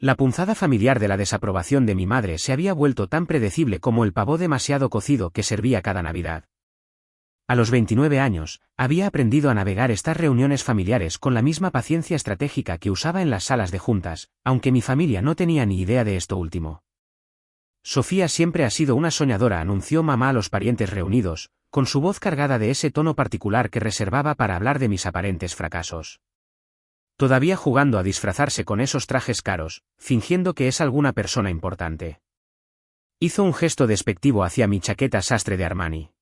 La punzada familiar de la desaprobación de mi madre se había vuelto tan predecible como el pavó demasiado cocido que servía cada Navidad. A los 29 años, había aprendido a navegar estas reuniones familiares con la misma paciencia estratégica que usaba en las salas de juntas, aunque mi familia no tenía ni idea de esto último. Sofía siempre ha sido una soñadora, anunció mamá a los parientes reunidos, con su voz cargada de ese tono particular que reservaba para hablar de mis aparentes fracasos. Todavía jugando a disfrazarse con esos trajes caros, fingiendo que es alguna persona importante. Hizo un gesto despectivo hacia mi chaqueta sastre de Armani.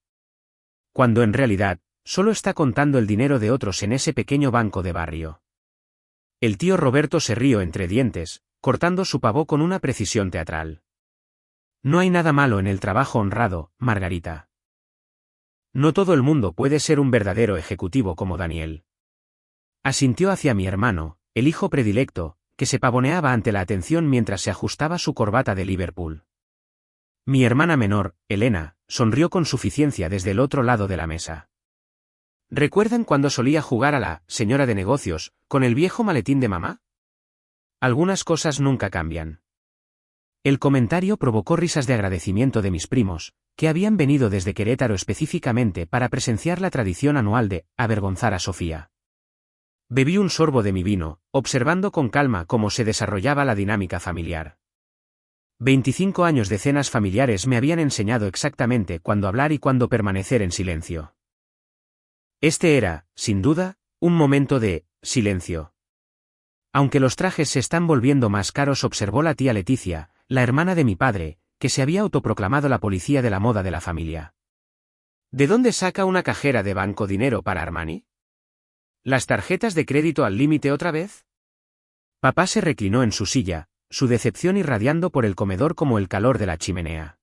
Cuando en realidad, solo está contando el dinero de otros en ese pequeño banco de barrio. El tío Roberto se rió entre dientes, cortando su pavó con una precisión teatral. No hay nada malo en el trabajo honrado, Margarita. No todo el mundo puede ser un verdadero ejecutivo como Daniel. Asintió hacia mi hermano, el hijo predilecto, que se pavoneaba ante la atención mientras se ajustaba su corbata de Liverpool. Mi hermana menor, Elena, sonrió con suficiencia desde el otro lado de la mesa. ¿Recuerdan cuando solía jugar a la señora de negocios, con el viejo maletín de mamá? Algunas cosas nunca cambian. El comentario provocó risas de agradecimiento de mis primos, que habían venido desde Querétaro específicamente para presenciar la tradición anual de avergonzar a Sofía. Bebí un sorbo de mi vino, observando con calma cómo se desarrollaba la dinámica familiar. 25 años de cenas familiares me habían enseñado exactamente cuándo hablar y cuándo permanecer en silencio. Este era, sin duda, un momento de silencio. Aunque los trajes se están volviendo más caros, observó la tía Leticia, la hermana de mi padre, que se había autoproclamado la policía de la moda de la familia. ¿De dónde saca una cajera de banco dinero para Armani? ¿Las tarjetas de crédito al límite otra vez? Papá se reclinó en su silla, su decepción irradiando por el comedor como el calor de la chimenea.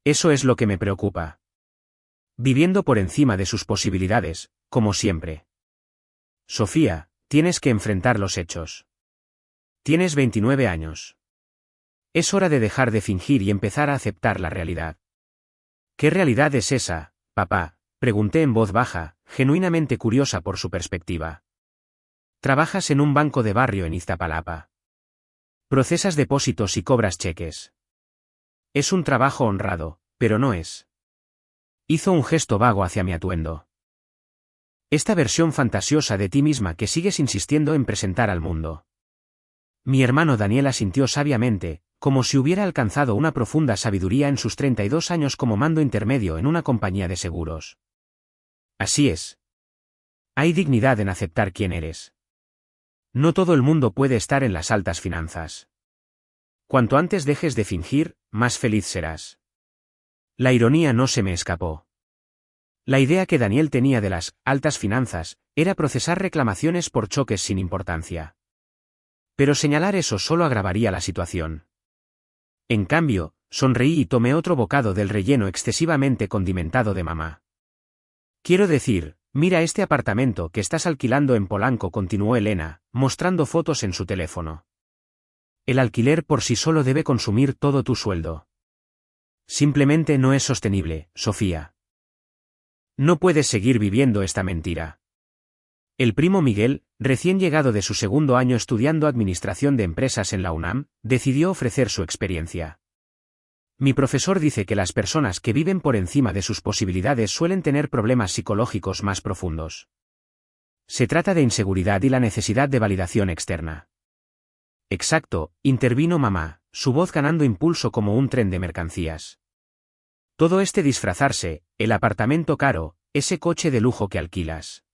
Eso es lo que me preocupa. Viviendo por encima de sus posibilidades, como siempre. Sofía, tienes que enfrentar los hechos. Tienes 29 años. Es hora de dejar de fingir y empezar a aceptar la realidad. ¿Qué realidad es esa, papá?, pregunté en voz baja, genuinamente curiosa por su perspectiva. Trabajas en un banco de barrio en Iztapalapa. Procesas depósitos y cobras cheques. Es un trabajo honrado, pero no es. Hizo un gesto vago hacia mi atuendo. Esta versión fantasiosa de ti misma que sigues insistiendo en presentar al mundo. Mi hermano Daniel asintió sabiamente, como si hubiera alcanzado una profunda sabiduría en sus 32 años como mando intermedio en una compañía de seguros. Así es. Hay dignidad en aceptar quién eres. No todo el mundo puede estar en las altas finanzas. Cuanto antes dejes de fingir, más feliz serás. La ironía no se me escapó. La idea que Daniel tenía de las altas finanzas era procesar reclamaciones por choques sin importancia. Pero señalar eso solo agravaría la situación. En cambio, sonreí y tomé otro bocado del relleno excesivamente condimentado de mamá. Quiero decir, mira este apartamento que estás alquilando en Polanco, continuó Elena, mostrando fotos en su teléfono. El alquiler por sí solo debe consumir todo tu sueldo. Simplemente no es sostenible, Sofía. No puedes seguir viviendo esta mentira. El primo Miguel, recién llegado de su segundo año estudiando administración de empresas en la UNAM, decidió ofrecer su experiencia. Mi profesor dice que las personas que viven por encima de sus posibilidades suelen tener problemas psicológicos más profundos. Se trata de inseguridad y la necesidad de validación externa. Exacto, intervino mamá, su voz ganando impulso como un tren de mercancías. Todo este disfrazarse, el apartamento caro, ese coche de lujo que alquilas.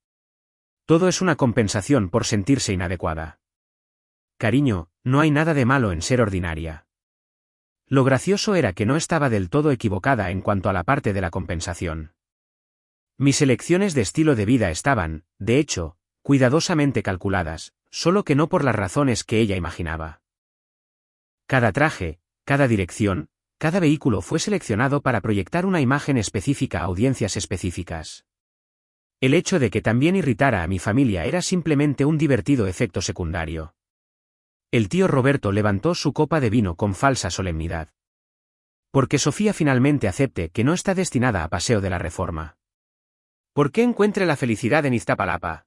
Todo es una compensación por sentirse inadecuada. Cariño, no hay nada de malo en ser ordinaria. Lo gracioso era que no estaba del todo equivocada en cuanto a la parte de la compensación. Mis elecciones de estilo de vida estaban, de hecho, cuidadosamente calculadas, solo que no por las razones que ella imaginaba. Cada traje, cada dirección, cada vehículo fue seleccionado para proyectar una imagen específica a audiencias específicas. El hecho de que también irritara a mi familia era simplemente un divertido efecto secundario. El tío Roberto levantó su copa de vino con falsa solemnidad. Porque Sofía finalmente acepte que no está destinada a paseo de la Reforma. ¿Por qué encuentre la felicidad en Iztapalapa?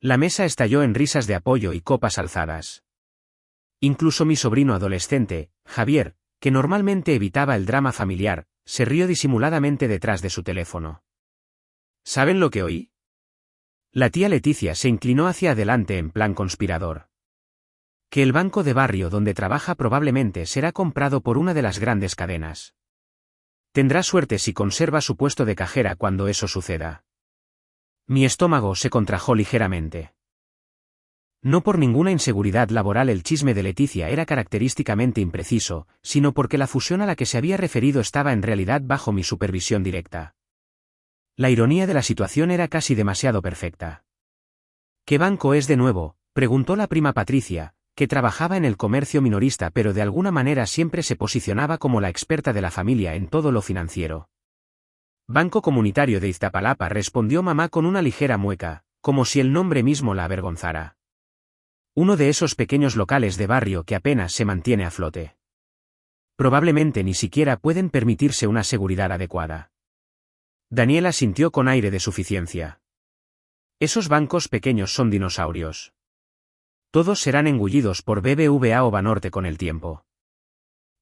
La mesa estalló en risas de apoyo y copas alzadas. Incluso mi sobrino adolescente, Javier, que normalmente evitaba el drama familiar, se rió disimuladamente detrás de su teléfono. ¿Saben lo que oí? La tía Leticia se inclinó hacia adelante en plan conspirador. Que el banco de barrio donde trabaja probablemente será comprado por una de las grandes cadenas. Tendrá suerte si conserva su puesto de cajera cuando eso suceda. Mi estómago se contrajo ligeramente. No por ninguna inseguridad laboral el chisme de Leticia era característicamente impreciso, sino porque la fusión a la que se había referido estaba en realidad bajo mi supervisión directa. La ironía de la situación era casi demasiado perfecta. ¿Qué banco es de nuevo?, preguntó la prima Patricia, que trabajaba en el comercio minorista pero de alguna manera siempre se posicionaba como la experta de la familia en todo lo financiero. Banco Comunitario de Iztapalapa, respondió mamá con una ligera mueca, como si el nombre mismo la avergonzara. Uno de esos pequeños locales de barrio que apenas se mantiene a flote. Probablemente ni siquiera pueden permitirse una seguridad adecuada. Daniela sintió con aire de suficiencia. Esos bancos pequeños son dinosaurios. Todos serán engullidos por BBVA o Banorte con el tiempo.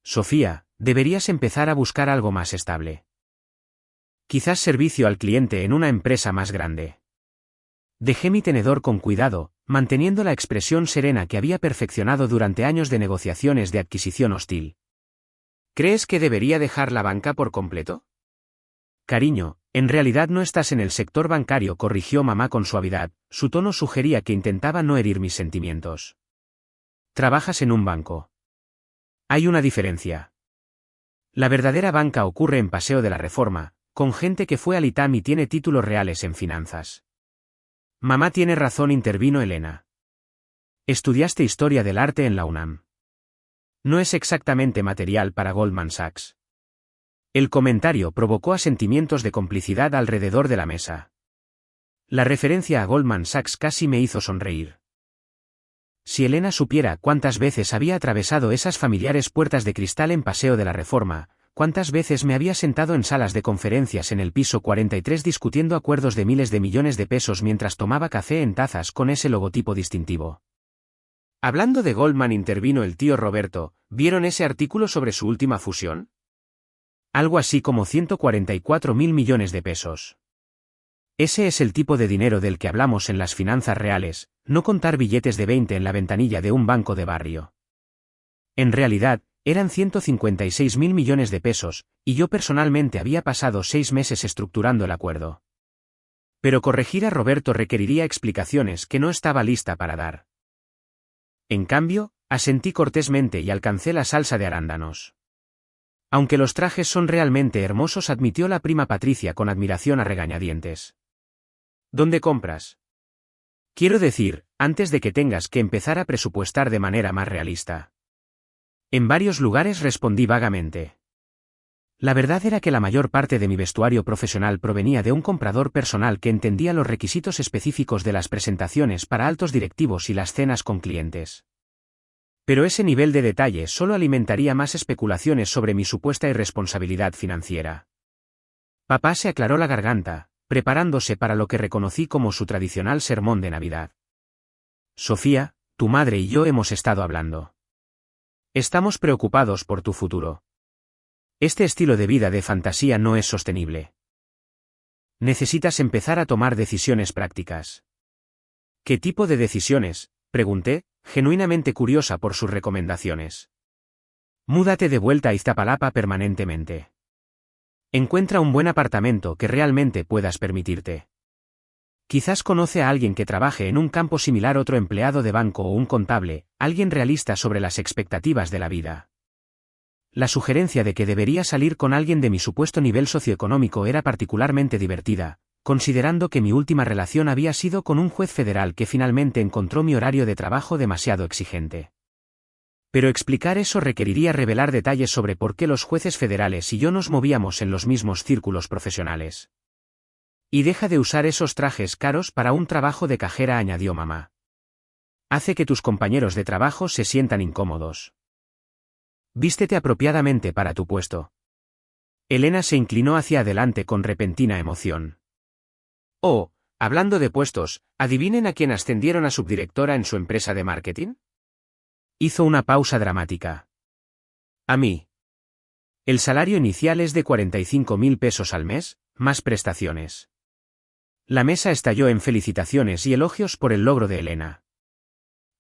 Sofía, deberías empezar a buscar algo más estable. Quizás servicio al cliente en una empresa más grande. Dejé mi tenedor con cuidado, manteniendo la expresión serena que había perfeccionado durante años de negociaciones de adquisición hostil. ¿Crees que debería dejar la banca por completo? Cariño, en realidad no estás en el sector bancario, corrigió mamá con suavidad, su tono sugería que intentaba no herir mis sentimientos. Trabajas en un banco. Hay una diferencia. La verdadera banca ocurre en Paseo de la Reforma, con gente que fue al ITAM y tiene títulos reales en finanzas. Mamá tiene razón, intervino Elena. Estudiaste historia del arte en la UNAM. No es exactamente material para Goldman Sachs. El comentario provocó asentimientos de complicidad alrededor de la mesa. La referencia a Goldman Sachs casi me hizo sonreír. Si Elena supiera cuántas veces había atravesado esas familiares puertas de cristal en Paseo de la Reforma, cuántas veces me había sentado en salas de conferencias en el piso 43 discutiendo acuerdos de miles de millones de pesos mientras tomaba café en tazas con ese logotipo distintivo. Hablando de Goldman, intervino el tío Roberto, ¿vieron ese artículo sobre su última fusión? Algo así como 144.000 millones de pesos. Ese es el tipo de dinero del que hablamos en las finanzas reales, no contar billetes de 20 en la ventanilla de un banco de barrio. En realidad, eran 156.000 millones de pesos, y yo personalmente había pasado 6 meses estructurando el acuerdo. Pero corregir a Roberto requeriría explicaciones que no estaba lista para dar. En cambio, asentí cortésmente y alcancé la salsa de arándanos. Aunque los trajes son realmente hermosos, admitió la prima Patricia con admiración a regañadientes. ¿Dónde compras? Quiero decir, antes de que tengas que empezar a presupuestar de manera más realista. En varios lugares, respondí vagamente. La verdad era que la mayor parte de mi vestuario profesional provenía de un comprador personal que entendía los requisitos específicos de las presentaciones para altos directivos y las cenas con clientes. Pero ese nivel de detalle solo alimentaría más especulaciones sobre mi supuesta irresponsabilidad financiera. Papá se aclaró la garganta, preparándose para lo que reconocí como su tradicional sermón de Navidad. Sofía, tu madre y yo hemos estado hablando. Estamos preocupados por tu futuro. Este estilo de vida de fantasía no es sostenible. Necesitas empezar a tomar decisiones prácticas. ¿Qué tipo de decisiones?, pregunté, genuinamente curiosa por sus recomendaciones. Múdate de vuelta a Iztapalapa permanentemente. Encuentra un buen apartamento que realmente puedas permitirte. Quizás conoce a alguien que trabaje en un campo similar, otro empleado de banco o un contable, alguien realista sobre las expectativas de la vida. La sugerencia de que debería salir con alguien de mi supuesto nivel socioeconómico era particularmente divertida, considerando que mi última relación había sido con un juez federal que finalmente encontró mi horario de trabajo demasiado exigente. Pero explicar eso requeriría revelar detalles sobre por qué los jueces federales y yo nos movíamos en los mismos círculos profesionales. Y deja de usar esos trajes caros para un trabajo de cajera, añadió mamá. Hace que tus compañeros de trabajo se sientan incómodos. Vístete apropiadamente para tu puesto. Elena se inclinó hacia adelante con repentina emoción. Oh, hablando de puestos, ¿adivinen a quién ascendieron a subdirectora en su empresa de marketing? Hizo una pausa dramática. A mí. El salario inicial es de 45.000 pesos al mes, más prestaciones. La mesa estalló en felicitaciones y elogios por el logro de Elena.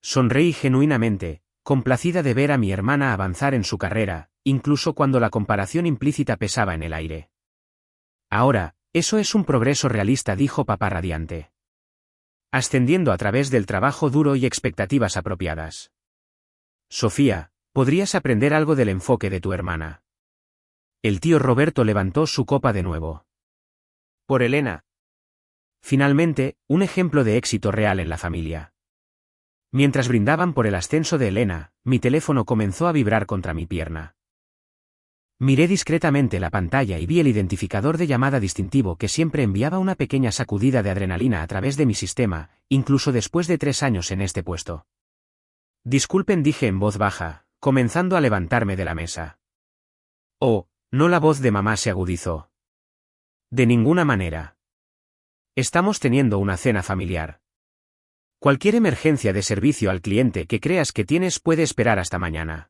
Sonreí genuinamente, complacida de ver a mi hermana avanzar en su carrera, incluso cuando la comparación implícita pesaba en el aire. Ahora, eso es un progreso realista, dijo papá radiante. Ascendiendo a través del trabajo duro y expectativas apropiadas. Sofía, podrías aprender algo del enfoque de tu hermana. El tío Roberto levantó su copa de nuevo. Por Elena. Finalmente, un ejemplo de éxito real en la familia. Mientras brindaban por el ascenso de Elena, mi teléfono comenzó a vibrar contra mi pierna. Miré discretamente la pantalla y vi el identificador de llamada distintivo que siempre enviaba una pequeña sacudida de adrenalina a través de mi sistema, incluso después de 3 años en este puesto. Disculpen, dije en voz baja, comenzando a levantarme de la mesa. Oh, no, la voz de mamá se agudizó. De ninguna manera. Estamos teniendo una cena familiar. Cualquier emergencia de servicio al cliente que creas que tienes puede esperar hasta mañana.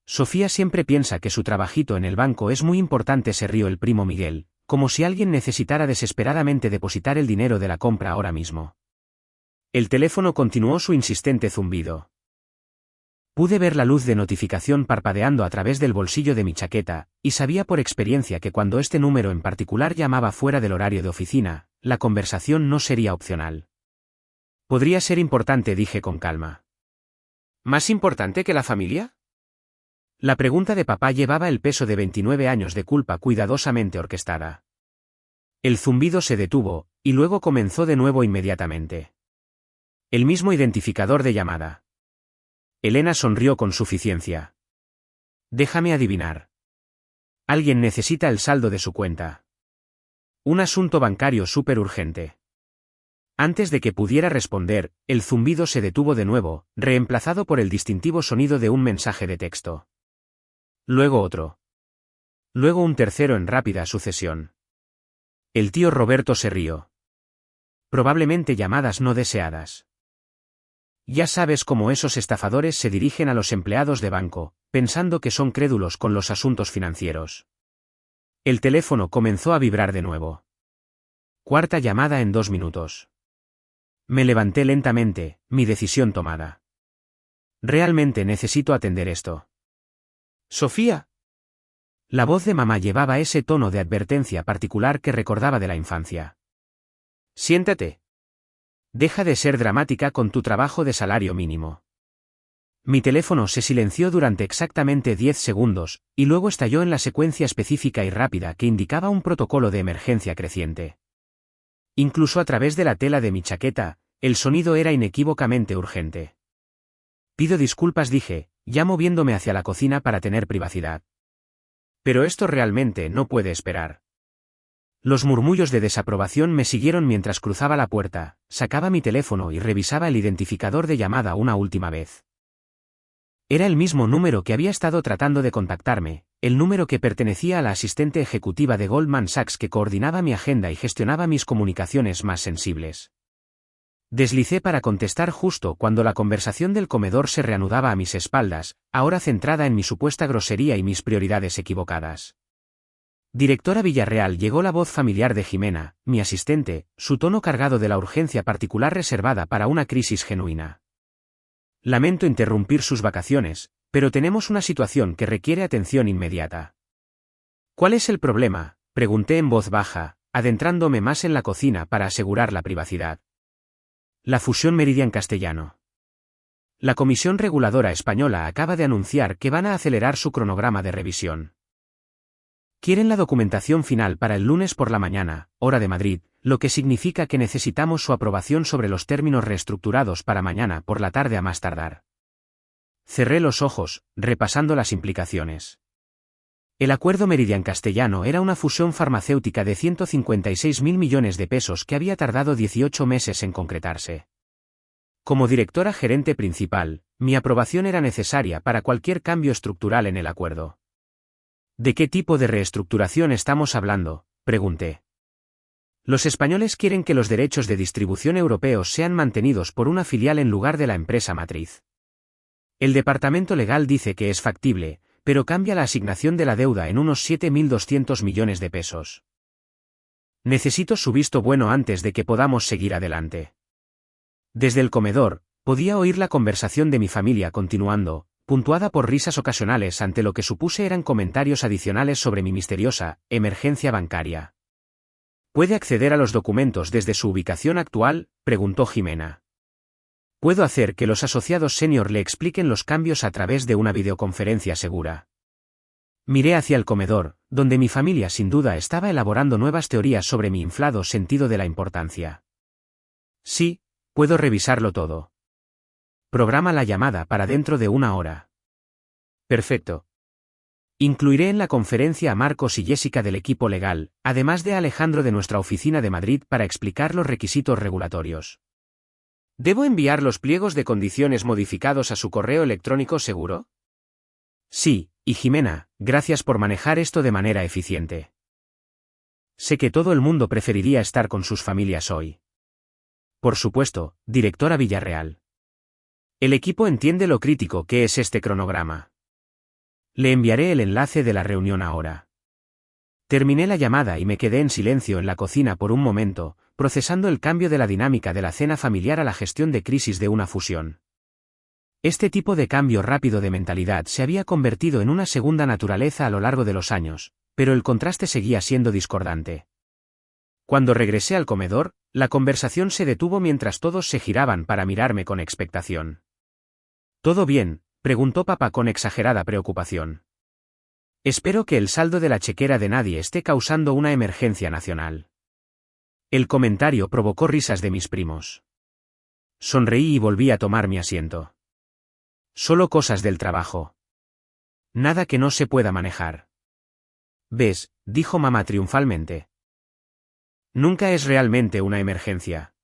Sofía siempre piensa que su trabajito en el banco es muy importante, se rió el primo Miguel, como si alguien necesitara desesperadamente depositar el dinero de la compra ahora mismo. El teléfono continuó su insistente zumbido. Pude ver la luz de notificación parpadeando a través del bolsillo de mi chaqueta, y sabía por experiencia que cuando este número en particular llamaba fuera del horario de oficina, la conversación no sería opcional. Podría ser importante, dije con calma. ¿Más importante que la familia? La pregunta de papá llevaba el peso de 29 años de culpa cuidadosamente orquestada. El zumbido se detuvo, y luego comenzó de nuevo inmediatamente. El mismo identificador de llamada. Elena sonrió con suficiencia. Déjame adivinar. Alguien necesita el saldo de su cuenta. Un asunto bancario súper urgente. Antes de que pudiera responder, el zumbido se detuvo de nuevo, reemplazado por el distintivo sonido de un mensaje de texto. Luego otro. Luego un tercero en rápida sucesión. El tío Roberto se rió. Probablemente llamadas no deseadas. Ya sabes cómo esos estafadores se dirigen a los empleados de banco, pensando que son crédulos con los asuntos financieros. El teléfono comenzó a vibrar de nuevo. Cuarta llamada en 2 minutos. Me levanté lentamente, mi decisión tomada. Realmente necesito atender esto. Sofía. La voz de mamá llevaba ese tono de advertencia particular que recordaba de la infancia. Siéntate. Deja de ser dramática con tu trabajo de salario mínimo. Mi teléfono se silenció durante exactamente 10 segundos, y luego estalló en la secuencia específica y rápida que indicaba un protocolo de emergencia creciente. Incluso a través de la tela de mi chaqueta, el sonido era inequívocamente urgente. Pido disculpas, dije, ya moviéndome hacia la cocina para tener privacidad. Pero esto realmente no puede esperar. Los murmullos de desaprobación me siguieron mientras cruzaba la puerta, sacaba mi teléfono y revisaba el identificador de llamada una última vez. Era el mismo número que había estado tratando de contactarme, el número que pertenecía a la asistente ejecutiva de Goldman Sachs que coordinaba mi agenda y gestionaba mis comunicaciones más sensibles. Deslicé para contestar justo cuando la conversación del comedor se reanudaba a mis espaldas, ahora centrada en mi supuesta grosería y mis prioridades equivocadas. Directora Villarreal, llegó la voz familiar de Jimena, mi asistente, su tono cargado de la urgencia particular reservada para una crisis genuina. Lamento interrumpir sus vacaciones, pero tenemos una situación que requiere atención inmediata. ¿Cuál es el problema?, pregunté en voz baja, adentrándome más en la cocina para asegurar la privacidad. La fusión Meridian Castellano. La Comisión Reguladora Española acaba de anunciar que van a acelerar su cronograma de revisión. Quieren la documentación final para el lunes por la mañana, hora de Madrid, lo que significa que necesitamos su aprobación sobre los términos reestructurados para mañana por la tarde a más tardar. Cerré los ojos, repasando las implicaciones. El acuerdo Meridian Castellano era una fusión farmacéutica de 156.000 millones de pesos que había tardado 18 meses en concretarse. Como directora gerente principal, mi aprobación era necesaria para cualquier cambio estructural en el acuerdo. ¿De qué tipo de reestructuración estamos hablando?, pregunté. Los españoles quieren que los derechos de distribución europeos sean mantenidos por una filial en lugar de la empresa matriz. El departamento legal dice que es factible, pero cambia la asignación de la deuda en unos 7.200 millones de pesos. Necesito su visto bueno antes de que podamos seguir adelante. Desde el comedor, podía oír la conversación de mi familia continuando, puntuada por risas ocasionales ante lo que supuse eran comentarios adicionales sobre mi misteriosa emergencia bancaria. ¿Puede acceder a los documentos desde su ubicación actual?, preguntó Jimena. Puedo hacer que los asociados senior le expliquen los cambios a través de una videoconferencia segura. Miré hacia el comedor, donde mi familia sin duda estaba elaborando nuevas teorías sobre mi inflado sentido de la importancia. Sí, puedo revisarlo todo. Programa la llamada para dentro de 1 hora. Perfecto. Incluiré en la conferencia a Marcos y Jessica del equipo legal, además de Alejandro de nuestra oficina de Madrid para explicar los requisitos regulatorios. ¿Debo enviar los pliegos de condiciones modificados a su correo electrónico seguro? Sí, y Jimena, gracias por manejar esto de manera eficiente. Sé que todo el mundo preferiría estar con sus familias hoy. Por supuesto, directora Villarreal. El equipo entiende lo crítico que es este cronograma. Le enviaré el enlace de la reunión ahora. Terminé la llamada y me quedé en silencio en la cocina por un momento, procesando el cambio de la dinámica de la cena familiar a la gestión de crisis de una fusión. Este tipo de cambio rápido de mentalidad se había convertido en una segunda naturaleza a lo largo de los años, pero el contraste seguía siendo discordante. Cuando regresé al comedor, la conversación se detuvo mientras todos se giraban para mirarme con expectación. ¿Todo bien?, preguntó papá con exagerada preocupación. Espero que el saldo de la chequera de nadie esté causando una emergencia nacional. El comentario provocó risas de mis primos. Sonreí y volví a tomar mi asiento. Solo cosas del trabajo. Nada que no se pueda manejar. ¿Ves?, dijo mamá triunfalmente. Nunca es realmente una emergencia.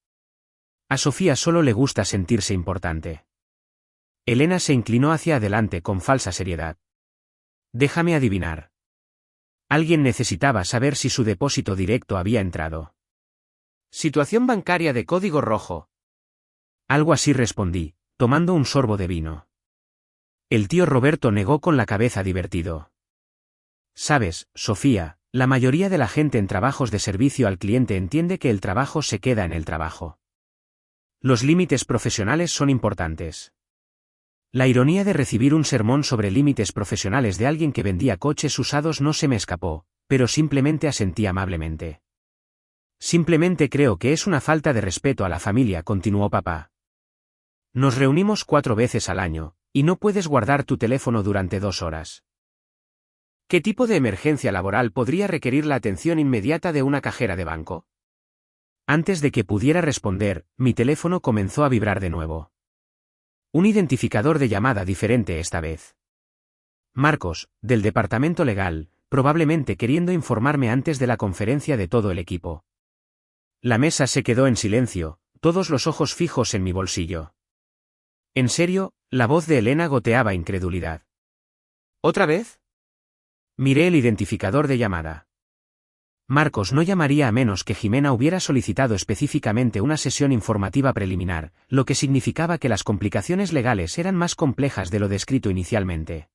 A Sofía solo le gusta sentirse importante. Elena se inclinó hacia adelante con falsa seriedad. Déjame adivinar. Alguien necesitaba saber si su depósito directo había entrado. Situación bancaria de código rojo. Algo así respondí, tomando un sorbo de vino. El tío Roberto negó con la cabeza divertido. Sabes, Sofía, la mayoría de la gente en trabajos de servicio al cliente entiende que el trabajo se queda en el trabajo. Los límites profesionales son importantes. La ironía de recibir un sermón sobre límites profesionales de alguien que vendía coches usados no se me escapó, pero simplemente asentí amablemente. Simplemente creo que es una falta de respeto a la familia, continuó papá. Nos reunimos 4 veces al año, y no puedes guardar tu teléfono durante 2 horas. ¿Qué tipo de emergencia laboral podría requerir la atención inmediata de una cajera de banco? Antes de que pudiera responder, mi teléfono comenzó a vibrar de nuevo. Un identificador de llamada diferente esta vez. Marcos, del departamento legal, probablemente queriendo informarme antes de la conferencia de todo el equipo. La mesa se quedó en silencio, todos los ojos fijos en mi bolsillo. En serio, la voz de Elena goteaba incredulidad. ¿Otra vez? Miré el identificador de llamada. Marcos no llamaría a menos que Jimena hubiera solicitado específicamente una sesión informativa preliminar, lo que significaba que las complicaciones legales eran más complejas de lo descrito inicialmente.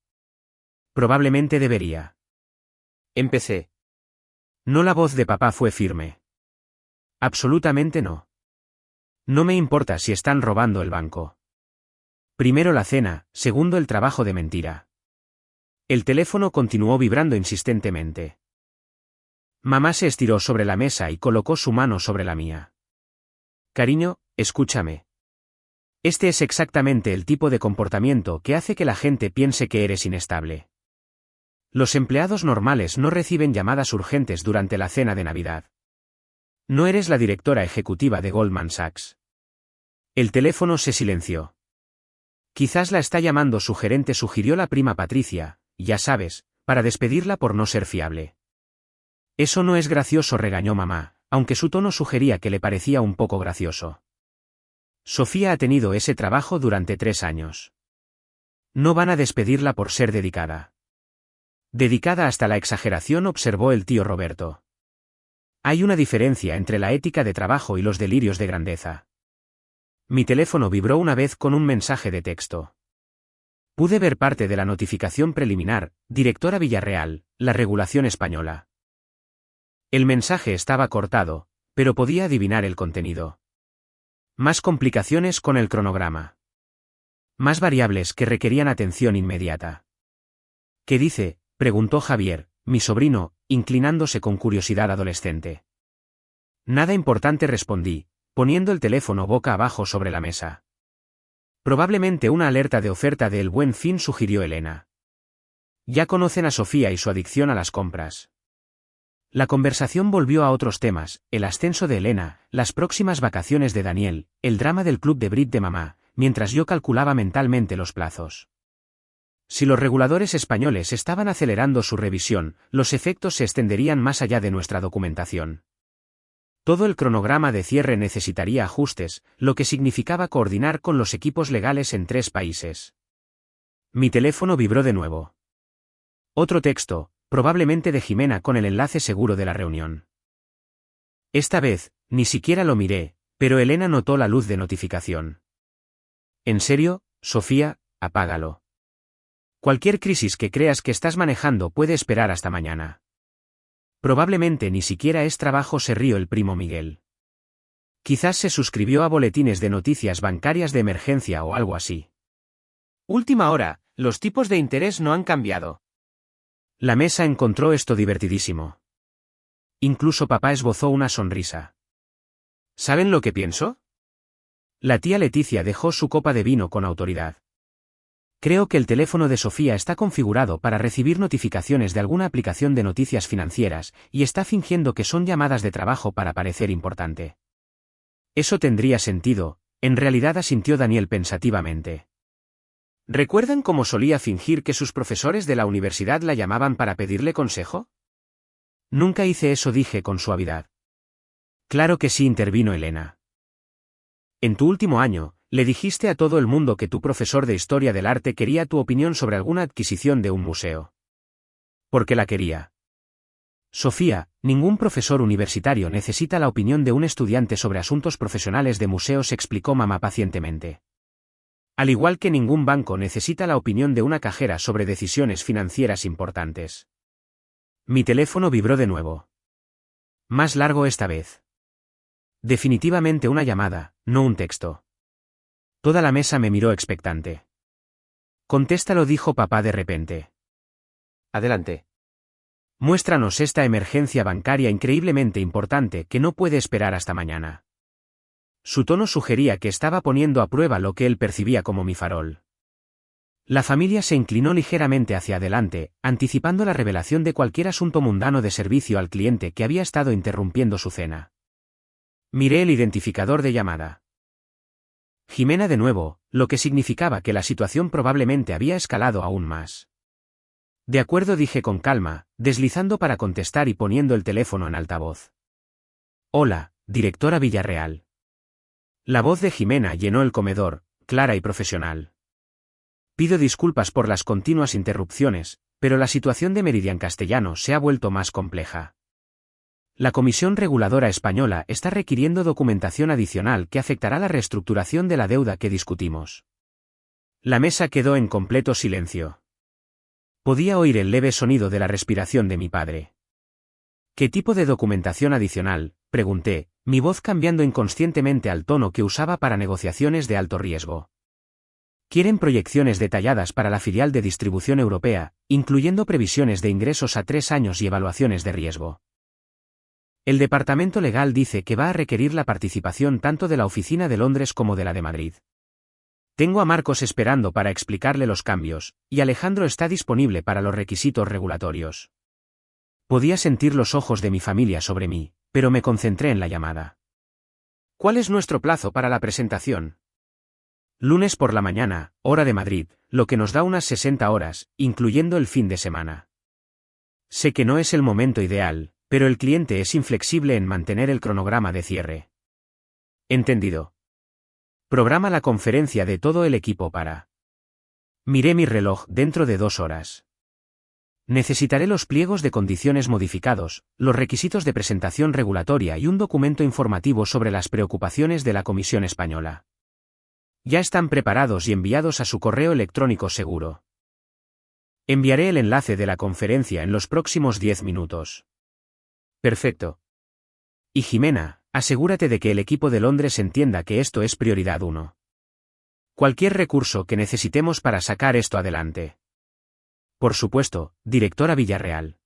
Probablemente debería. Empecé. No, la voz de papá fue firme. Absolutamente no. No me importa si están robando el banco. Primero la cena, segundo el trabajo de mentira. El teléfono continuó vibrando insistentemente. Mamá se estiró sobre la mesa y colocó su mano sobre la mía. Cariño, escúchame. Este es exactamente el tipo de comportamiento que hace que la gente piense que eres inestable. Los empleados normales no reciben llamadas urgentes durante la cena de Navidad. No eres la directora ejecutiva de Goldman Sachs. El teléfono se silenció. Quizás la está llamando su gerente, sugirió la prima Patricia, ya sabes, para despedirla por no ser fiable. Eso no es gracioso, regañó mamá, aunque su tono sugería que le parecía un poco gracioso. Sofía ha tenido ese trabajo durante 3 años. No van a despedirla por ser dedicada. Dedicada hasta la exageración, observó el tío Roberto. Hay una diferencia entre la ética de trabajo y los delirios de grandeza. Mi teléfono vibró una vez con un mensaje de texto. Pude ver parte de la notificación preliminar, directora Villarreal, la regulación española. El mensaje estaba cortado, pero podía adivinar el contenido. Más complicaciones con el cronograma. Más variables que requerían atención inmediata. ¿Qué dice?, preguntó Javier, mi sobrino, inclinándose con curiosidad adolescente. Nada importante, respondí, poniendo el teléfono boca abajo sobre la mesa. Probablemente una alerta de oferta de El Buen Fin, sugirió Elena. Ya conocen a Sofía y su adicción a las compras. La conversación volvió a otros temas, el ascenso de Elena, las próximas vacaciones de Daniel, el drama del club de bridge de mamá, mientras yo calculaba mentalmente los plazos. Si los reguladores españoles estaban acelerando su revisión, los efectos se extenderían más allá de nuestra documentación. Todo el cronograma de cierre necesitaría ajustes, lo que significaba coordinar con los equipos legales en 3 países. Mi teléfono vibró de nuevo. Otro texto, probablemente de Jimena, con el enlace seguro de la reunión. Esta vez, ni siquiera lo miré, pero Elena notó la luz de notificación. ¿En serio, Sofía? Apágalo. Cualquier crisis que creas que estás manejando puede esperar hasta mañana. Probablemente ni siquiera es trabajo, se rió el primo Miguel. Quizás se suscribió a boletines de noticias bancarias de emergencia o algo así. Última hora, los tipos de interés no han cambiado. La mesa encontró esto divertidísimo. Incluso papá esbozó una sonrisa. ¿Saben lo que pienso? La tía Leticia dejó su copa de vino con autoridad. Creo que el teléfono de Sofía está configurado para recibir notificaciones de alguna aplicación de noticias financieras, y está fingiendo que son llamadas de trabajo para parecer importante. Eso tendría sentido, en realidad, asintió Daniel pensativamente. ¿Recuerdan cómo solía fingir que sus profesores de la universidad la llamaban para pedirle consejo? Nunca hice eso, dije con suavidad. Claro que sí, intervino Elena. En tu último año, le dijiste a todo el mundo que tu profesor de Historia del Arte quería tu opinión sobre alguna adquisición de un museo. ¿Por qué la quería? Sofía, ningún profesor universitario necesita la opinión de un estudiante sobre asuntos profesionales de museos, explicó mamá pacientemente. Al igual que ningún banco necesita la opinión de una cajera sobre decisiones financieras importantes. Mi teléfono vibró de nuevo. Más largo esta vez. Definitivamente una llamada, no un texto. Toda la mesa me miró expectante. Contéstalo, dijo papá de repente. Adelante. Muéstranos esta emergencia bancaria increíblemente importante que no puede esperar hasta mañana. Su tono sugería que estaba poniendo a prueba lo que él percibía como mi farol. La familia se inclinó ligeramente hacia adelante, anticipando la revelación de cualquier asunto mundano de servicio al cliente que había estado interrumpiendo su cena. Miré el identificador de llamada. Jimena de nuevo, lo que significaba que la situación probablemente había escalado aún más. De acuerdo, dije con calma, deslizando para contestar y poniendo el teléfono en altavoz. Hola, directora Villarreal. La voz de Jimena llenó el comedor, clara y profesional. Pido disculpas por las continuas interrupciones, pero la situación de Meridian Castellanos se ha vuelto más compleja. La Comisión Reguladora Española está requiriendo documentación adicional que afectará la reestructuración de la deuda que discutimos. La mesa quedó en completo silencio. Podía oír el leve sonido de la respiración de mi padre. ¿Qué tipo de documentación adicional?, pregunté, mi voz cambiando inconscientemente al tono que usaba para negociaciones de alto riesgo. Quieren proyecciones detalladas para la filial de distribución europea, incluyendo previsiones de ingresos a 3 años y evaluaciones de riesgo. El departamento legal dice que va a requerir la participación tanto de la oficina de Londres como de la de Madrid. Tengo a Marcos esperando para explicarle los cambios, y Alejandro está disponible para los requisitos regulatorios. Podía sentir los ojos de mi familia sobre mí, pero me concentré en la llamada. ¿Cuál es nuestro plazo para la presentación? Lunes por la mañana, hora de Madrid, lo que nos da unas 60 horas, incluyendo el fin de semana. Sé que no es el momento ideal, pero el cliente es inflexible en mantener el cronograma de cierre. Entendido. Programa la conferencia de todo el equipo para. Miré mi reloj, dentro de 2 horas. Necesitaré los pliegos de condiciones modificados, los requisitos de presentación regulatoria y un documento informativo sobre las preocupaciones de la Comisión Española. Ya están preparados y enviados a su correo electrónico seguro. Enviaré el enlace de la conferencia en los próximos 10 minutos. Perfecto. Y Jimena, asegúrate de que el equipo de Londres entienda que esto es prioridad 1. Cualquier recurso que necesitemos para sacar esto adelante. Por supuesto, directora Villarreal.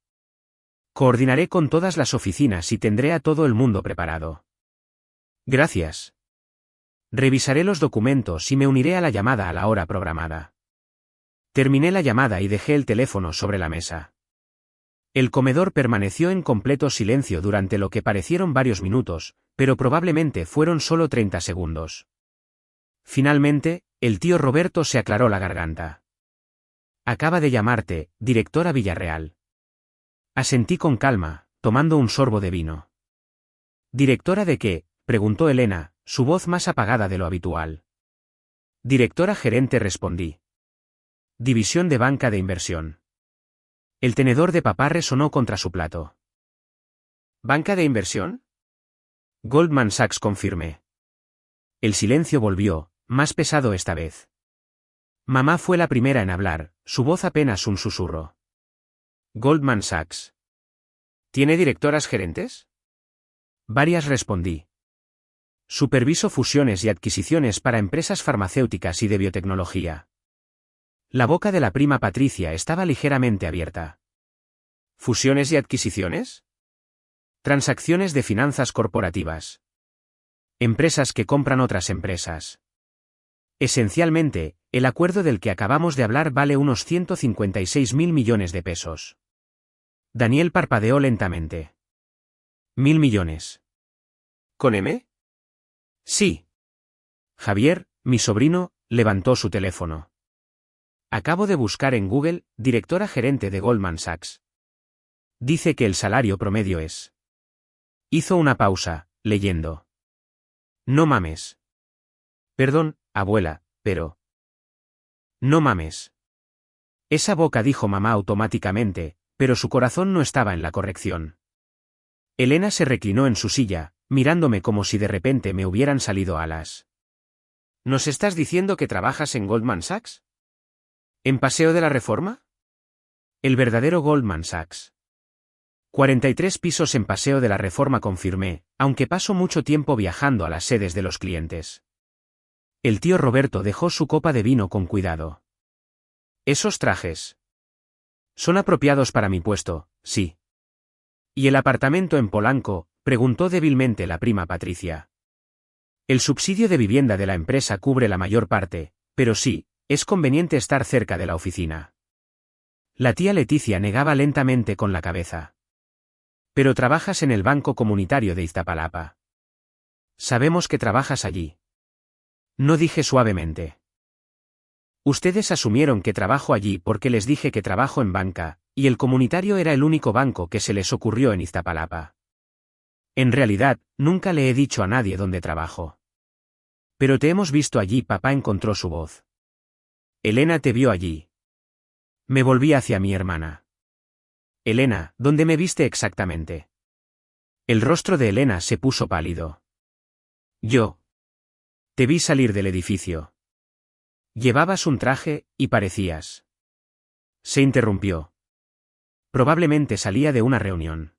Coordinaré con todas las oficinas y tendré a todo el mundo preparado. Gracias. Revisaré los documentos y me uniré a la llamada a la hora programada. Terminé la llamada y dejé el teléfono sobre la mesa. El comedor permaneció en completo silencio durante lo que parecieron varios minutos, pero probablemente fueron solo 30 segundos. Finalmente, el tío Roberto se aclaró la garganta. Acaba de llamarte, directora Villarreal. Asentí con calma, tomando un sorbo de vino. ¿Directora de qué?, preguntó Elena, su voz más apagada de lo habitual. Directora gerente, respondí. División de banca de inversión. El tenedor de papá resonó contra su plato. ¿Banca de inversión? Goldman Sachs, confirmé. El silencio volvió, más pesado esta vez. Mamá fue la primera en hablar, su voz apenas un susurro. Goldman Sachs. ¿Tiene directoras gerentes? Varias, respondí. Superviso fusiones y adquisiciones para empresas farmacéuticas y de biotecnología. La boca de la prima Patricia estaba ligeramente abierta. ¿Fusiones y adquisiciones? Transacciones de finanzas corporativas. Empresas que compran otras empresas. Esencialmente, el acuerdo del que acabamos de hablar vale unos 156.000 millones de pesos. Daniel parpadeó lentamente. ¿1.000 millones? ¿Con M? Sí. Javier, mi sobrino, levantó su teléfono. Acabo de buscar en Google, directora gerente de Goldman Sachs. Dice que el salario promedio es. Hizo una pausa, leyendo. No mames. Perdón, abuela, pero. No mames. Esa boca, dijo mamá automáticamente, pero su corazón no estaba en la corrección. Elena se reclinó en su silla, mirándome como si de repente me hubieran salido alas. ¿Nos estás diciendo que trabajas en Goldman Sachs? ¿En Paseo de la Reforma? El verdadero Goldman Sachs. 43 pisos en Paseo de la Reforma, confirmé, aunque paso mucho tiempo viajando a las sedes de los clientes. El tío Roberto dejó su copa de vino con cuidado. ¿Esos trajes son apropiados para mi puesto? Sí. ¿Y el apartamento en Polanco?, preguntó débilmente la prima Patricia. El subsidio de vivienda de la empresa cubre la mayor parte, pero sí, es conveniente estar cerca de la oficina. La tía Leticia negaba lentamente con la cabeza. Pero trabajas en el Banco Comunitario de Iztapalapa. Sabemos que trabajas allí. No, dije suavemente. Ustedes asumieron que trabajo allí porque les dije que trabajo en banca, y el comunitario era el único banco que se les ocurrió en Iztapalapa. En realidad, nunca le he dicho a nadie dónde trabajo. Pero te hemos visto allí, papá encontró su voz. Elena te vio allí. Me volví hacia mi hermana. Elena, ¿dónde me viste exactamente? El rostro de Elena se puso pálido. Yo. Te vi salir del edificio. Llevabas un traje, y parecías. Se interrumpió. Probablemente salía de una reunión.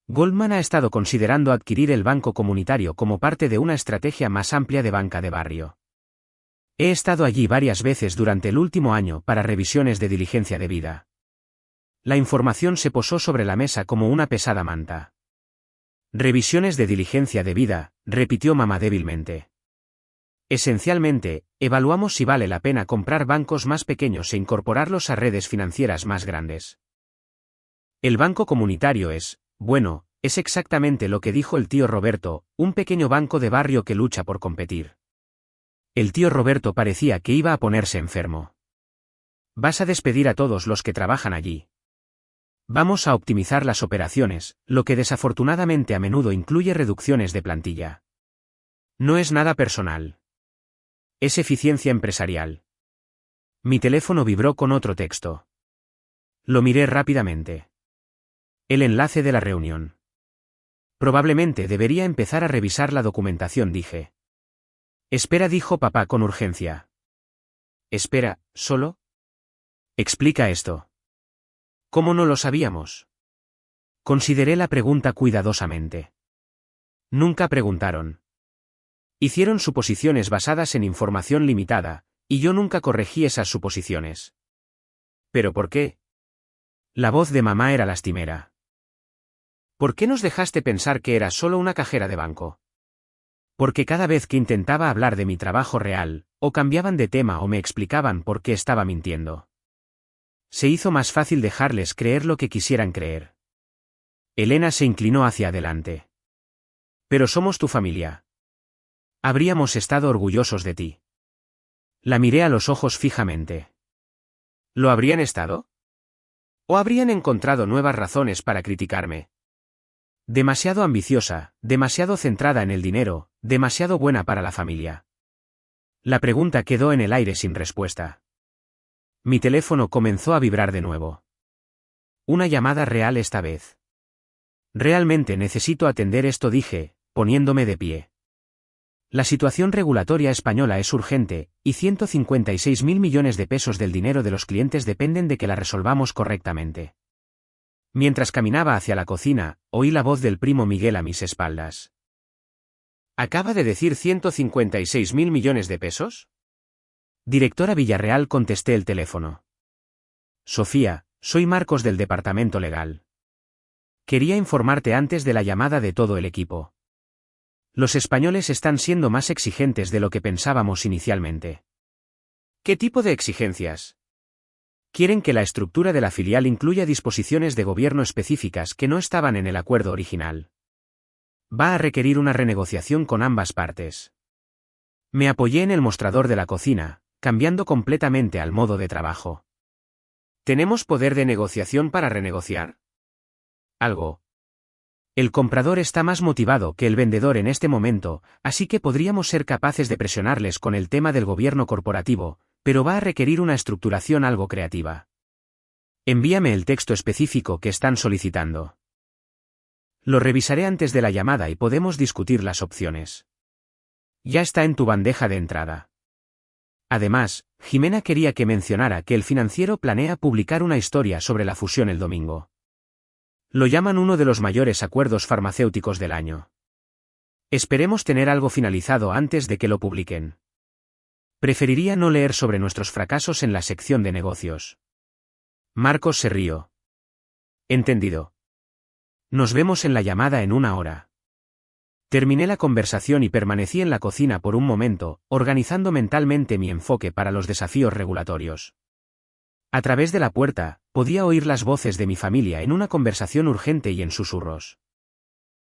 Goldman ha estado considerando adquirir el banco comunitario como parte de una estrategia más amplia de banca de barrio. He estado allí varias veces durante el último año para revisiones de diligencia debida. La información se posó sobre la mesa como una pesada manta. Revisiones de diligencia debida, repitió mamá débilmente. Esencialmente, evaluamos si vale la pena comprar bancos más pequeños e incorporarlos a redes financieras más grandes. El banco comunitario es, bueno, es exactamente lo que dijo el tío Roberto, un pequeño banco de barrio que lucha por competir. El tío Roberto parecía que iba a ponerse enfermo. Vas a despedir a todos los que trabajan allí. Vamos a optimizar las operaciones, lo que desafortunadamente a menudo incluye reducciones de plantilla. No es nada personal. Es eficiencia empresarial. Mi teléfono vibró con otro texto. Lo miré rápidamente. El enlace de la reunión. Probablemente debería empezar a revisar la documentación, dije. Espera, dijo papá con urgencia. Espera, ¿solo? Explica esto. ¿Cómo no lo sabíamos? Consideré la pregunta cuidadosamente. Nunca preguntaron. Hicieron suposiciones basadas en información limitada, y yo nunca corregí esas suposiciones. ¿Pero por qué? La voz de mamá era lastimera. ¿Por qué nos dejaste pensar que era solo una cajera de banco? Porque cada vez que intentaba hablar de mi trabajo real, o cambiaban de tema o me explicaban por qué estaba mintiendo. Se hizo más fácil dejarles creer lo que quisieran creer. Elena se inclinó hacia adelante. Pero somos tu familia. Habríamos estado orgullosos de ti. La miré a los ojos fijamente. ¿Lo habrían estado? ¿O habrían encontrado nuevas razones para criticarme? Demasiado ambiciosa, demasiado centrada en el dinero, demasiado buena para la familia. La pregunta quedó en el aire sin respuesta. Mi teléfono comenzó a vibrar de nuevo. Una llamada real esta vez. Realmente necesito atender esto, dije, poniéndome de pie. La situación regulatoria española es urgente, y 156.000 millones de pesos del dinero de los clientes dependen de que la resolvamos correctamente. Mientras caminaba hacia la cocina, oí la voz del primo Miguel a mis espaldas. ¿Acaba de decir 156.000 millones de pesos? Directora Villarreal, contesté el teléfono. Sofía, soy Marcos del departamento legal. Quería informarte antes de la llamada de todo el equipo. Los españoles están siendo más exigentes de lo que pensábamos inicialmente. ¿Qué tipo de exigencias? Quieren que la estructura de la filial incluya disposiciones de gobierno específicas que no estaban en el acuerdo original. Va a requerir una renegociación con ambas partes. Me apoyé en el mostrador de la cocina, cambiando completamente al modo de trabajo. ¿Tenemos poder de negociación para renegociar? Algo. El comprador está más motivado que el vendedor en este momento, así que podríamos ser capaces de presionarles con el tema del gobierno corporativo, pero va a requerir una estructuración algo creativa. Envíame el texto específico que están solicitando. Lo revisaré antes de la llamada y podemos discutir las opciones. Ya está en tu bandeja de entrada. Además, Jimena quería que mencionara que el financiero planea publicar una historia sobre la fusión el domingo. Lo llaman uno de los mayores acuerdos farmacéuticos del año. Esperemos tener algo finalizado antes de que lo publiquen. Preferiría no leer sobre nuestros fracasos en la sección de negocios. Marcos se rió. Entendido. Nos vemos en la llamada en 1 hora. Terminé la conversación y permanecí en la cocina por un momento, organizando mentalmente mi enfoque para los desafíos regulatorios. A través de la puerta, podía oír las voces de mi familia en una conversación urgente y en susurros.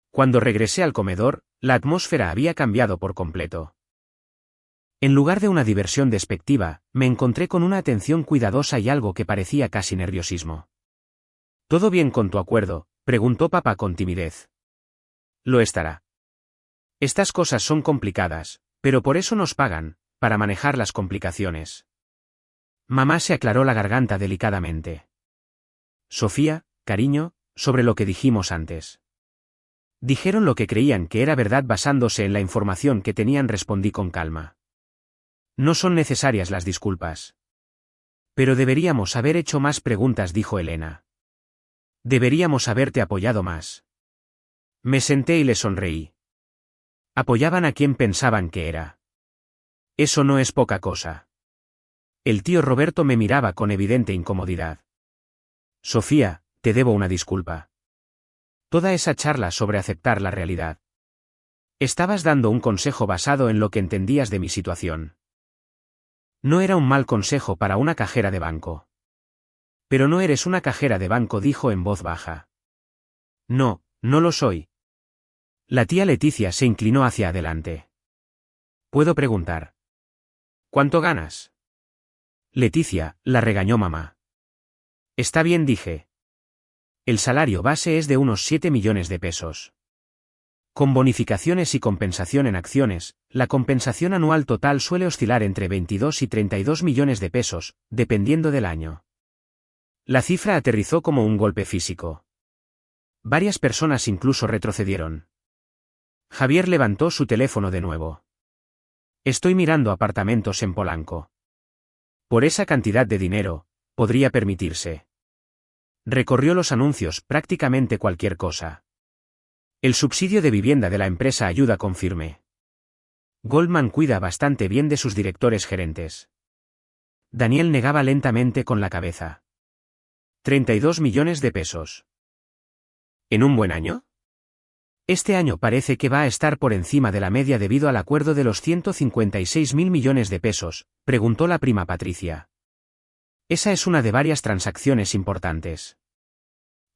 Cuando regresé al comedor, la atmósfera había cambiado por completo. En lugar de una diversión despectiva, me encontré con una atención cuidadosa y algo que parecía casi nerviosismo. ¿Todo bien con tu acuerdo?, preguntó papá con timidez. Lo estará. Estas cosas son complicadas, pero por eso nos pagan, para manejar las complicaciones. Mamá se aclaró la garganta delicadamente. Sofía, cariño, sobre lo que dijimos antes. Dijeron lo que creían que era verdad basándose en la información que tenían, respondí con calma. No son necesarias las disculpas. Pero deberíamos haber hecho más preguntas, dijo Elena. Deberíamos haberte apoyado más. Me senté y le sonreí. Apoyaban a quien pensaban que era. Eso no es poca cosa. El tío Roberto me miraba con evidente incomodidad. Sofía, te debo una disculpa. Toda esa charla sobre aceptar la realidad. Estabas dando un consejo basado en lo que entendías de mi situación. No era un mal consejo para una cajera de banco. Pero no eres una cajera de banco, dijo en voz baja. No, no lo soy. La tía Leticia se inclinó hacia adelante. ¿Puedo preguntar? ¿Cuánto ganas? Leticia, la regañó mamá. Está bien, dije. El salario base es de unos 7 millones de pesos. Con bonificaciones y compensación en acciones, la compensación anual total suele oscilar entre 22 y 32 millones de pesos, dependiendo del año. La cifra aterrizó como un golpe físico. Varias personas incluso retrocedieron. Javier levantó su teléfono de nuevo. Estoy mirando apartamentos en Polanco. Por esa cantidad de dinero, podría permitirse. Recorrió los anuncios, prácticamente cualquier cosa. El subsidio de vivienda de la empresa ayuda con firme. Goldman cuida bastante bien de sus directores gerentes. Daniel negaba lentamente con la cabeza. 32 millones de pesos. ¿En un buen año? Este año parece que va a estar por encima de la media debido al acuerdo de los 156.000 millones de pesos, preguntó la prima Patricia. Esa es una de varias transacciones importantes.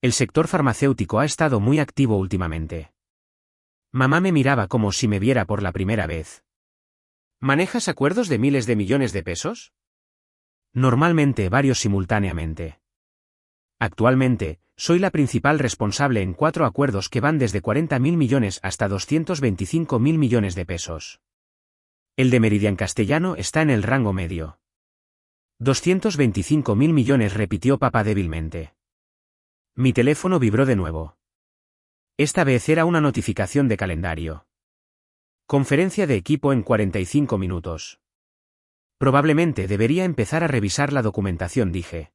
El sector farmacéutico ha estado muy activo últimamente. Mamá me miraba como si me viera por la primera vez. ¿Manejas acuerdos de miles de millones de pesos? Normalmente varios simultáneamente. Actualmente, soy la principal responsable en 4 acuerdos que van desde 40.000 millones hasta 225.000 millones de pesos. El de Meridian Castellano está en el rango medio. 225.000 millones, repitió papá débilmente. Mi teléfono vibró de nuevo. Esta vez era una notificación de calendario. Conferencia de equipo en 45 minutos. Probablemente debería empezar a revisar la documentación, dije.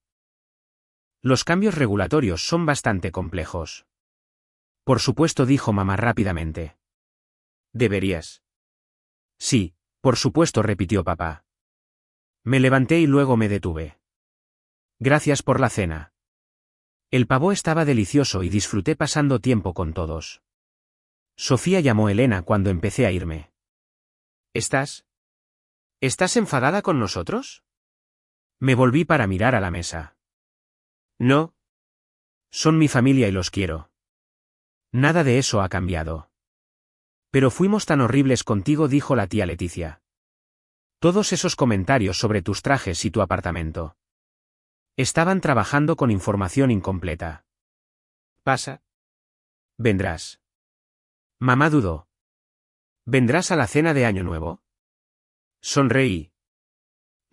Los cambios regulatorios son bastante complejos. Por supuesto, dijo mamá rápidamente. ¿Deberías? Sí, por supuesto, repitió papá. Me levanté y luego me detuve. Gracias por la cena. El pavo estaba delicioso y disfruté pasando tiempo con todos. Sofía llamó Elena cuando empecé a irme. ¿Estás enfadada con nosotros? Me volví para mirar a la mesa. No. Son mi familia y los quiero. Nada de eso ha cambiado. Pero fuimos tan horribles contigo, dijo la tía Leticia. Todos esos comentarios sobre tus trajes y tu apartamento. Estaban trabajando con información incompleta. Pasa. Vendrás. Mamá dudó. ¿Vendrás a la cena de Año Nuevo? Sonreí.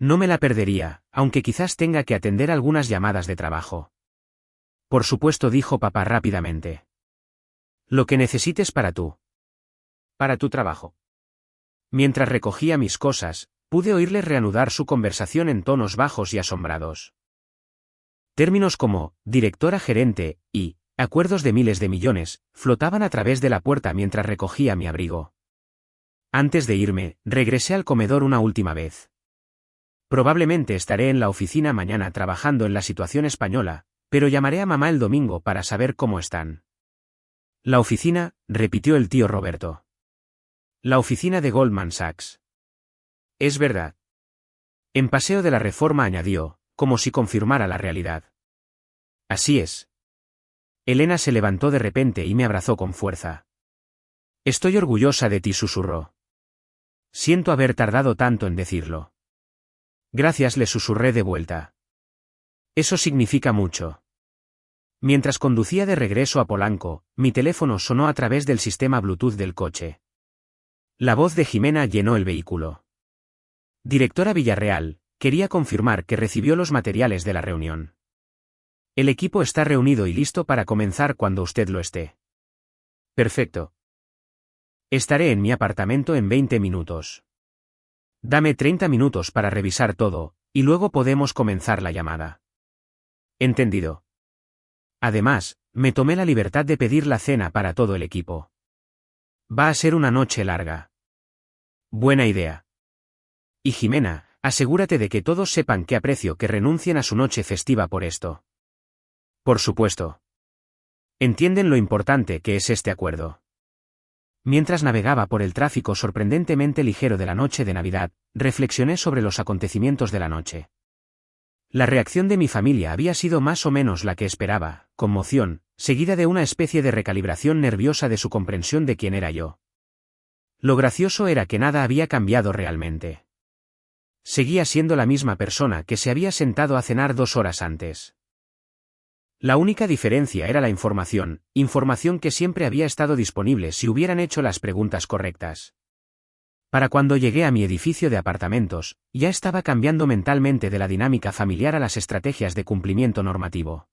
No me la perdería, aunque quizás tenga que atender algunas llamadas de trabajo. Por supuesto, dijo papá rápidamente. Lo que necesites para tú. Para tu trabajo. Mientras recogía mis cosas, pude oírles reanudar su conversación en tonos bajos y asombrados. Términos como directora gerente y acuerdos de miles de millones flotaban a través de la puerta mientras recogía mi abrigo. Antes de irme, regresé al comedor una última vez. Probablemente estaré en la oficina mañana trabajando en la situación española, pero llamaré a mamá el domingo para saber cómo están. La oficina, repitió el tío Roberto. La oficina de Goldman Sachs. Es verdad. En Paseo de la Reforma, añadió, como si confirmara la realidad. Así es. Elena se levantó de repente y me abrazó con fuerza. Estoy orgullosa de ti, susurró. Siento haber tardado tanto en decirlo. Gracias, le susurré de vuelta. Eso significa mucho. Mientras conducía de regreso a Polanco, mi teléfono sonó a través del sistema Bluetooth del coche. La voz de Jimena llenó el vehículo. Directora Villarreal, quería confirmar que recibió los materiales de la reunión. El equipo está reunido y listo para comenzar cuando usted lo esté. Perfecto. Estaré en mi apartamento en 20 minutos. Dame 30 minutos para revisar todo, y luego podemos comenzar la llamada. Entendido. Además, me tomé la libertad de pedir la cena para todo el equipo. Va a ser una noche larga. Buena idea. Y Jimena, asegúrate de que todos sepan que aprecio que renuncien a su noche festiva por esto. Por supuesto. Entienden lo importante que es este acuerdo. Mientras navegaba por el tráfico sorprendentemente ligero de la noche de Navidad, reflexioné sobre los acontecimientos de la noche. La reacción de mi familia había sido más o menos la que esperaba, conmoción, seguida de una especie de recalibración nerviosa de su comprensión de quién era yo. Lo gracioso era que nada había cambiado realmente. Seguía siendo la misma persona que se había sentado a cenar 2 horas antes. La única diferencia era la información que siempre había estado disponible si hubieran hecho las preguntas correctas. Para cuando llegué a mi edificio de apartamentos, ya estaba cambiando mentalmente de la dinámica familiar a las estrategias de cumplimiento normativo.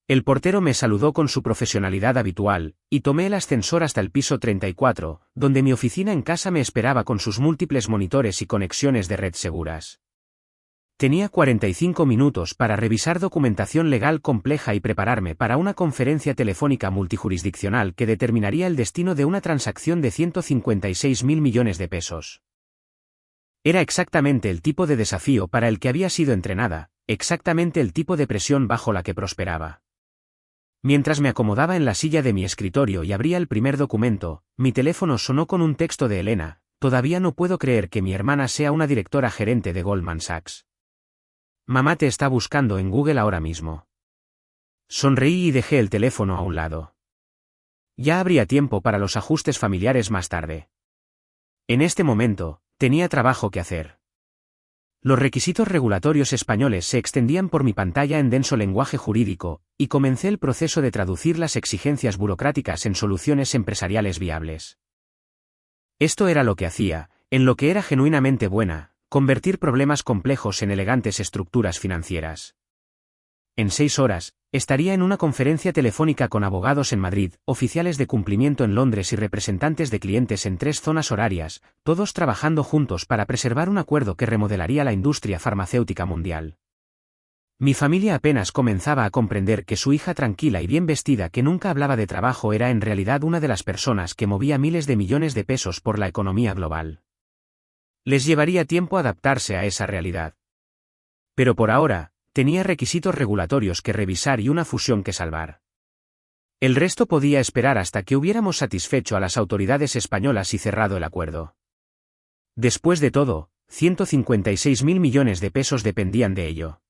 El portero me saludó con su profesionalidad habitual, y tomé el ascensor hasta el piso 34, donde mi oficina en casa me esperaba con sus múltiples monitores y conexiones de red seguras. Tenía 45 minutos para revisar documentación legal compleja y prepararme para una conferencia telefónica multijurisdiccional que determinaría el destino de una transacción de 156.000 millones de pesos. Era exactamente el tipo de desafío para el que había sido entrenada, exactamente el tipo de presión bajo la que prosperaba. Mientras me acomodaba en la silla de mi escritorio y abría el primer documento, mi teléfono sonó con un texto de Elena: todavía no puedo creer que mi hermana sea una directora gerente de Goldman Sachs. Mamá te está buscando en Google ahora mismo. Sonreí y dejé el teléfono a un lado. Ya habría tiempo para los ajustes familiares más tarde. En este momento, tenía trabajo que hacer. Los requisitos regulatorios españoles se extendían por mi pantalla en denso lenguaje jurídico, y comencé el proceso de traducir las exigencias burocráticas en soluciones empresariales viables. Esto era lo que hacía, en lo que era genuinamente buena: convertir problemas complejos en elegantes estructuras financieras. En 6 horas, estaría en una conferencia telefónica con abogados en Madrid, oficiales de cumplimiento en Londres y representantes de clientes en 3 zonas horarias, todos trabajando juntos para preservar un acuerdo que remodelaría la industria farmacéutica mundial. Mi familia apenas comenzaba a comprender que su hija tranquila y bien vestida, que nunca hablaba de trabajo, era en realidad una de las personas que movía miles de millones de pesos por la economía global. Les llevaría tiempo adaptarse a esa realidad. Pero por ahora, tenía requisitos regulatorios que revisar y una fusión que salvar. El resto podía esperar hasta que hubiéramos satisfecho a las autoridades españolas y cerrado el acuerdo. Después de todo, 156.000 millones de pesos dependían de ello.